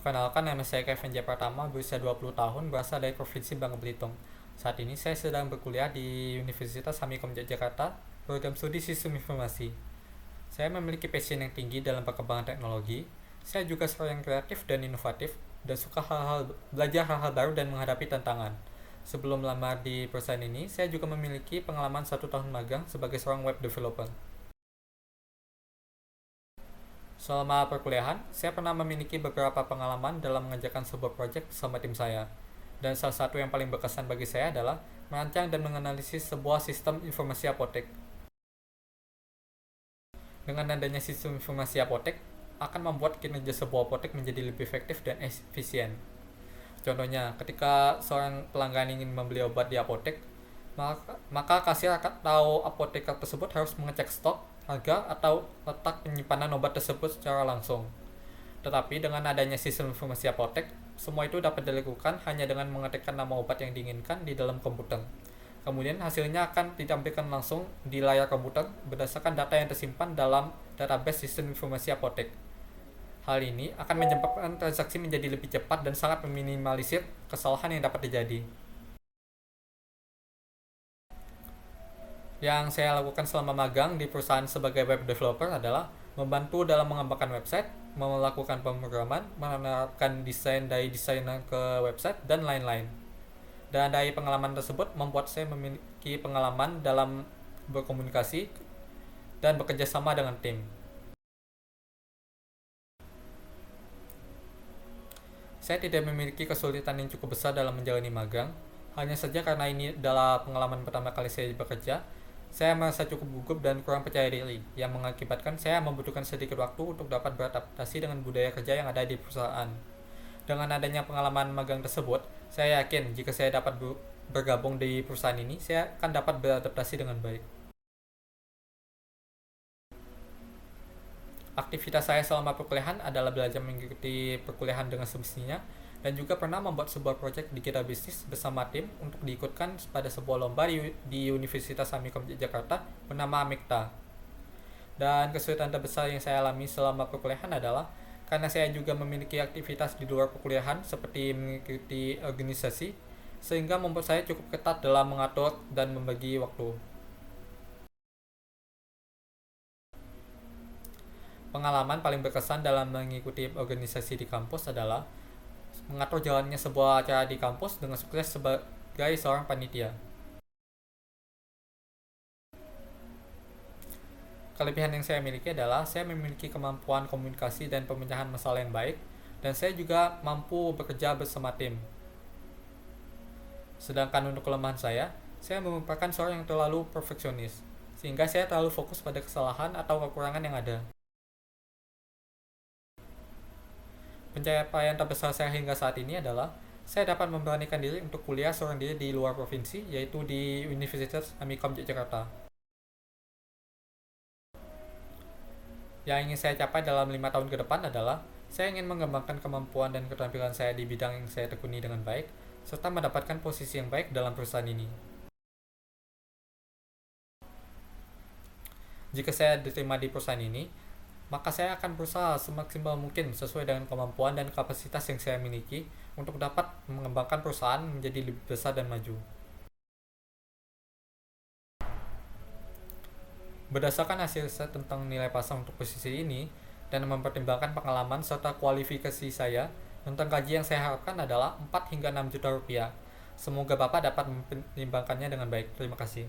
Perkenalkan, nama saya Kevin J. Pratama, berusia 20 tahun, berasal dari Provinsi Bangka Belitung. Saat ini saya sedang berkuliah di Universitas Amikom Yogyakarta, program studi Sistem Informasi. Saya memiliki passion yang tinggi dalam perkembangan teknologi. Saya juga seorang yang kreatif dan inovatif, dan suka belajar hal-hal baru dan menghadapi tantangan. Sebelum melamar di perusahaan ini, saya juga memiliki pengalaman 1 tahun magang sebagai seorang web developer. Selama perkuliahan, saya pernah memiliki beberapa pengalaman dalam mengerjakan sebuah proyek bersama tim saya. Dan salah satu yang paling berkesan bagi saya adalah merancang dan menganalisis sebuah sistem informasi apotek. Dengan adanya sistem informasi apotek, akan membuat kinerja sebuah apotek menjadi lebih efektif dan efisien. Contohnya, ketika seorang pelanggan ingin membeli obat di apotek, maka kasir akan tahu apoteker tersebut harus mengecek stok, harga, atau letak penyimpanan obat tersebut secara langsung. Tetapi dengan adanya sistem informasi apotek, semua itu dapat dilakukan hanya dengan mengetikkan nama obat yang diinginkan di dalam komputer. Kemudian hasilnya akan ditampilkan langsung di layar komputer berdasarkan data yang tersimpan dalam database sistem informasi apotek. Hal ini akan menyebabkan transaksi menjadi lebih cepat dan sangat meminimalisir kesalahan yang dapat terjadi. Yang saya lakukan selama magang di perusahaan sebagai web developer adalah membantu dalam mengembangkan website, melakukan pemrograman, menerapkan desain dari desainer ke website, dan lain-lain. Dan dari pengalaman tersebut membuat saya memiliki pengalaman dalam berkomunikasi dan bekerja sama dengan tim. Saya tidak memiliki kesulitan yang cukup besar dalam menjalani magang, hanya saja karena ini adalah pengalaman pertama kali saya bekerja, saya merasa cukup gugup dan kurang percaya diri, yang mengakibatkan saya membutuhkan sedikit waktu untuk dapat beradaptasi dengan budaya kerja yang ada di perusahaan. Dengan adanya pengalaman magang tersebut, saya yakin jika saya dapat bergabung di perusahaan ini, saya akan dapat beradaptasi dengan baik. Aktivitas saya selama perkuliahan adalah belajar mengikuti perkuliahan dengan semestinya, dan juga pernah membuat sebuah proyek digital bisnis bersama tim untuk diikutkan pada sebuah lomba di Universitas Amikom Jakarta bernama Amikta. Dan kesulitan terbesar yang saya alami selama perkuliahan adalah karena saya juga memiliki aktivitas di luar perkuliahan seperti mengikuti organisasi, sehingga membuat saya cukup ketat dalam mengatur dan membagi waktu. Pengalaman paling berkesan dalam mengikuti organisasi di kampus adalah mengatur jalannya sebuah acara di kampus dengan sukses sebagai seorang panitia. Kelebihan yang saya miliki adalah saya memiliki kemampuan komunikasi dan pemecahan masalah yang baik, dan saya juga mampu bekerja bersama tim. Sedangkan untuk kelemahan saya merupakan seorang yang terlalu perfeksionis, sehingga saya terlalu fokus pada kesalahan atau kekurangan yang ada. Pencapaian terbesar saya hingga saat ini adalah saya dapat memberanikan diri untuk kuliah seorang diri di luar provinsi, yaitu di Universitas Amikom Yogyakarta. Yang ingin saya capai dalam 5 tahun ke depan adalah saya ingin mengembangkan kemampuan dan keterampilan saya di bidang yang saya tekuni dengan baik, serta mendapatkan posisi yang baik dalam perusahaan ini. Jika saya diterima di perusahaan ini, maka saya akan berusaha semaksimal mungkin sesuai dengan kemampuan dan kapasitas yang saya miliki untuk dapat mengembangkan perusahaan menjadi lebih besar dan maju. Berdasarkan hasil riset tentang nilai pasar untuk posisi ini, dan mempertimbangkan pengalaman serta kualifikasi saya, tentang gaji yang saya harapkan adalah 4 hingga 6 juta rupiah. Semoga Bapak dapat mempertimbangkannya dengan baik. Terima kasih.